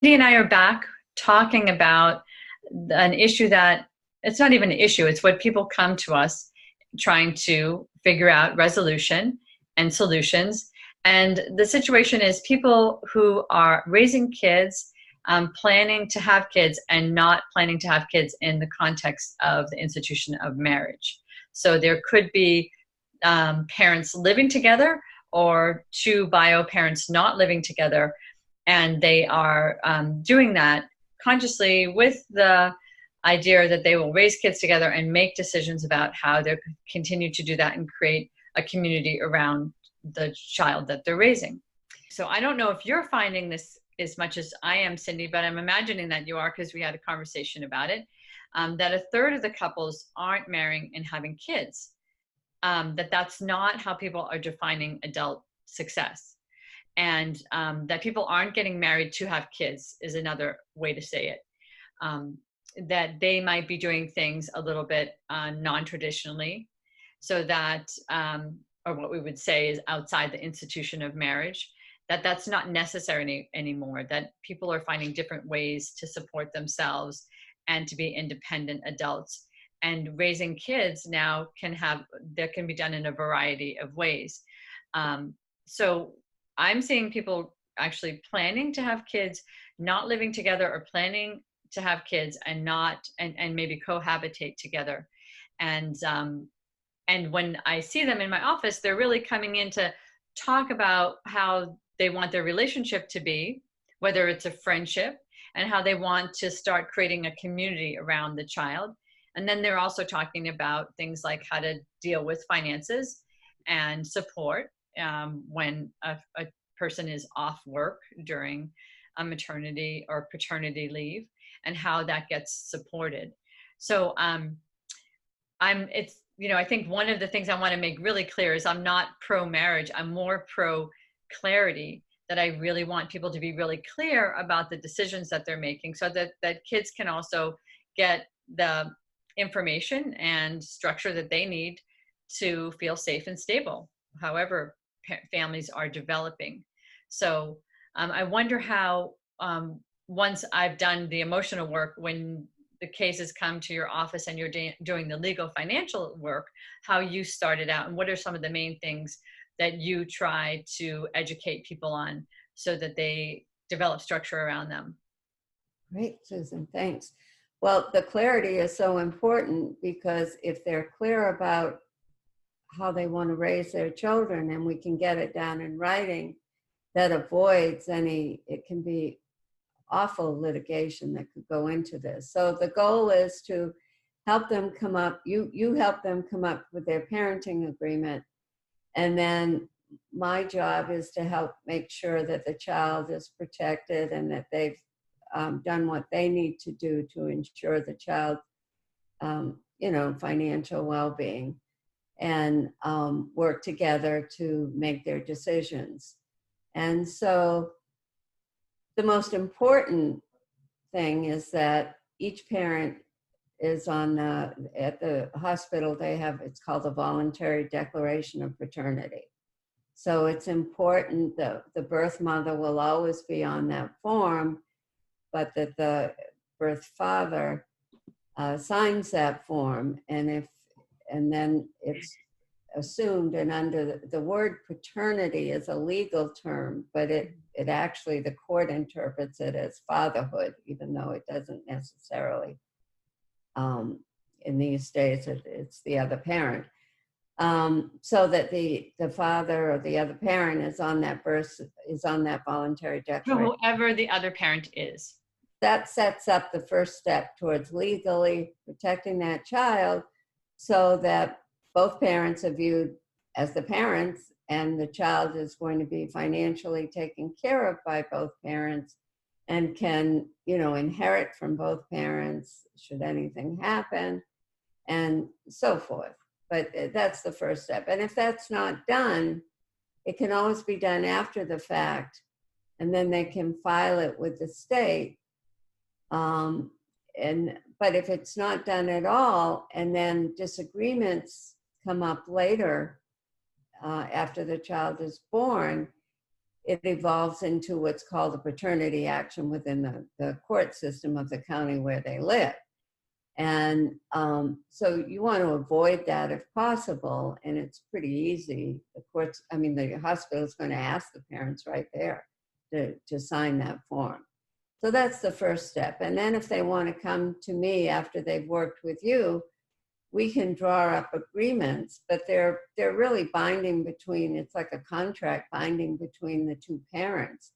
Cindy and I are back talking about an issue that it's not even an issue, it's what people come to us trying to figure out resolution and solutions. And the situation is people who are raising kids, planning to have kids, and not planning to have kids in the context of the institution of marriage. So there could be parents living together or two bio parents not living together, and they are doing that consciously with the idea that they will raise kids together and make decisions about how they continue to do that and create a community around the child that they're raising. So I don't know if you're finding this as much as I am, Cindy, but I'm imagining that you are, because we had a conversation about it, that a third of the couples aren't marrying and having kids, that's not how people are defining adult success. And that people aren't getting married to have kids is another way to say it. That they might be doing things a little bit non-traditionally, so that, or what we would say is outside the institution of marriage, that's not necessary anymore, that people are finding different ways to support themselves and to be independent adults. And raising kids now that can be done in a variety of ways. So I'm seeing people actually planning to have kids, not living together, or planning to have kids and not, and maybe cohabitate together. And when I see them in my office, they're really coming in to talk about how they want their relationship to be, whether it's a friendship, and how they want to start creating a community around the child. And then they're also talking about things like how to deal with finances and support when a person is off work during a maternity or paternity leave, and how that gets supported. So I think one of the things I want to make really clear is I'm not pro marriage. I'm more pro clarity, that I really want people to be really clear about the decisions that they're making, so that kids can also get the information and structure that they need to feel safe and stable, however families are developing. So I wonder how, once I've done the emotional work, when the cases come to your office and you're doing the legal financial work, how you started out, and what are some of the main things that you try to educate people on so that they develop structure around them. Great, Susan, thanks. Well, the clarity is so important, because if they're clear about how they want to raise their children and we can get it down in writing, that avoids it can be awful litigation that could go into this. So the goal is to help them come up, you help them come up with their parenting agreement. And then my job is to help make sure that the child is protected and that they've done what they need to do to ensure the child's financial well-being, and work together to make their decisions. And so the most important thing is that each parent is at the hospital, it's called the Voluntary Declaration of Paternity. So it's important that the birth mother will always be on that form, but that the birth father signs that form, and then it's assumed, and under the word paternity is a legal term, but it actually, the court interprets it as fatherhood, even though it doesn't necessarily. In these days, it's the other parent. So that the father or the other parent is on that voluntary declaration. Whoever the other parent is. That sets up the first step towards legally protecting that child, so that both parents are viewed as the parents, and the child is going to be financially taken care of by both parents, and can, inherit from both parents should anything happen, and so forth. But that's the first step. And if that's not done, it can always be done after the fact, and then they can file it with the state. But if it's not done at all, and then disagreements come up later, after the child is born, it evolves into what's called a paternity action within the court system of the county where they live. And so you want to avoid that if possible, and it's pretty easy. The courts, I mean, the hospital is going to ask the parents right there to sign that form. So that's the first step. And then if they want to come to me after they've worked with you, we can draw up agreements, but they're really binding between, it's like a contract binding between the two parents.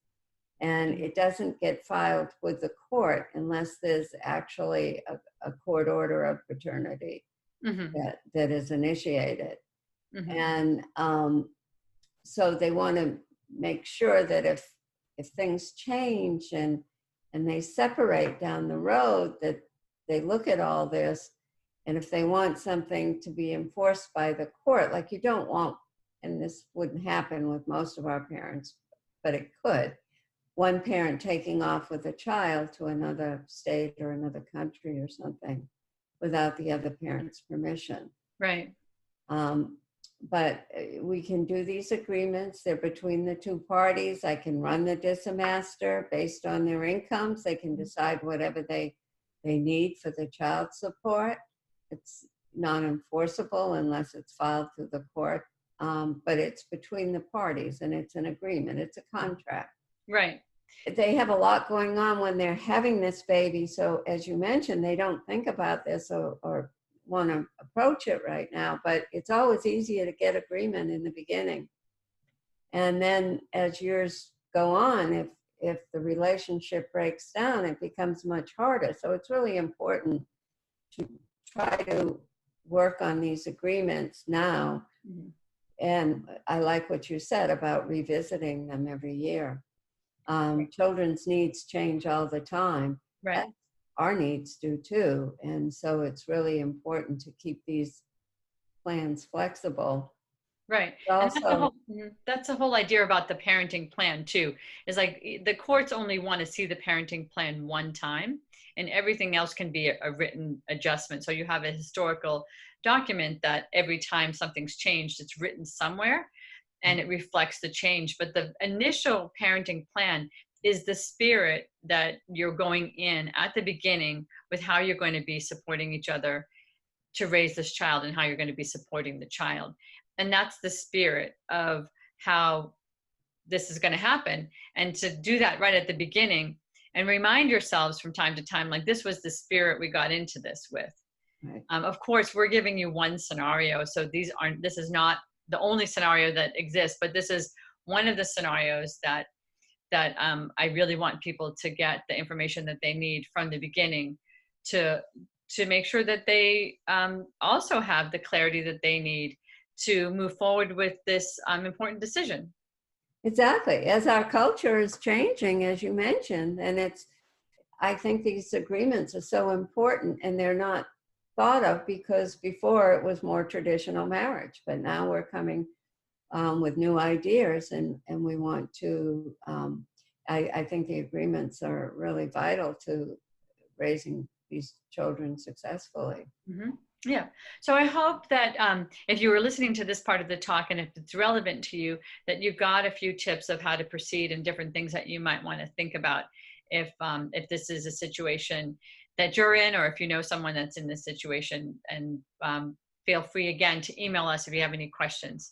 And it doesn't get filed with the court unless there's actually a court order of paternity that is initiated. And so they want to make sure that if things change and they separate down the road, that they look at all this. And if they want something to be enforced by the court, like you don't want, and this wouldn't happen with most of our parents, but it could, one parent taking off with a child to another state or another country or something without the other parent's permission. Right. But we can do these agreements. They're between the two parties. I can run the disamaster based on their incomes. They can decide whatever they need for the child support. It's non-enforceable unless it's filed through the court. But it's between the parties and it's an agreement. It's a contract. Right. They have a lot going on when they're having this baby. So as you mentioned, they don't think about this or want to approach it right now, but it's always easier to get agreement in the beginning. And then as years go on, if the relationship breaks down, it becomes much harder. So it's really important to try to work on these agreements now. And I like what you said about revisiting them every year. Children's needs change all the time. Right. Our needs do too. And so it's really important to keep these plans flexible. Right. Also, And that's the whole idea about the parenting plan too, is like the courts only want to see the parenting plan one time and everything else can be a written adjustment. So you have a historical document that every time something's changed, it's written somewhere and it reflects the change. But the initial parenting plan is the spirit that you're going in at the beginning with how you're going to be supporting each other to raise this child and how you're going to be supporting the child. And that's the spirit of how this is going to happen. And to do that right at the beginning and remind yourselves from time to time, like this was the spirit we got into this with. Right. Of course, we're giving you one scenario. So this is not the only scenario that exists, but this is one of the scenarios that I really want people to get the information that they need from the beginning to make sure that they also have the clarity that they need to move forward with this important decision. Exactly. As our culture is changing, as you mentioned, and I think these agreements are so important and they're not thought of because before it was more traditional marriage, but now we're coming with new ideas and we want to, I think the agreements are really vital to raising these children successfully. Mm-hmm. Yeah. So I hope that if you were listening to this part of the talk and if it's relevant to you, that you got a few tips of how to proceed and different things that you might want to think about if this is a situation that you're in, or if you know someone that's in this situation. And feel free again to email us if you have any questions.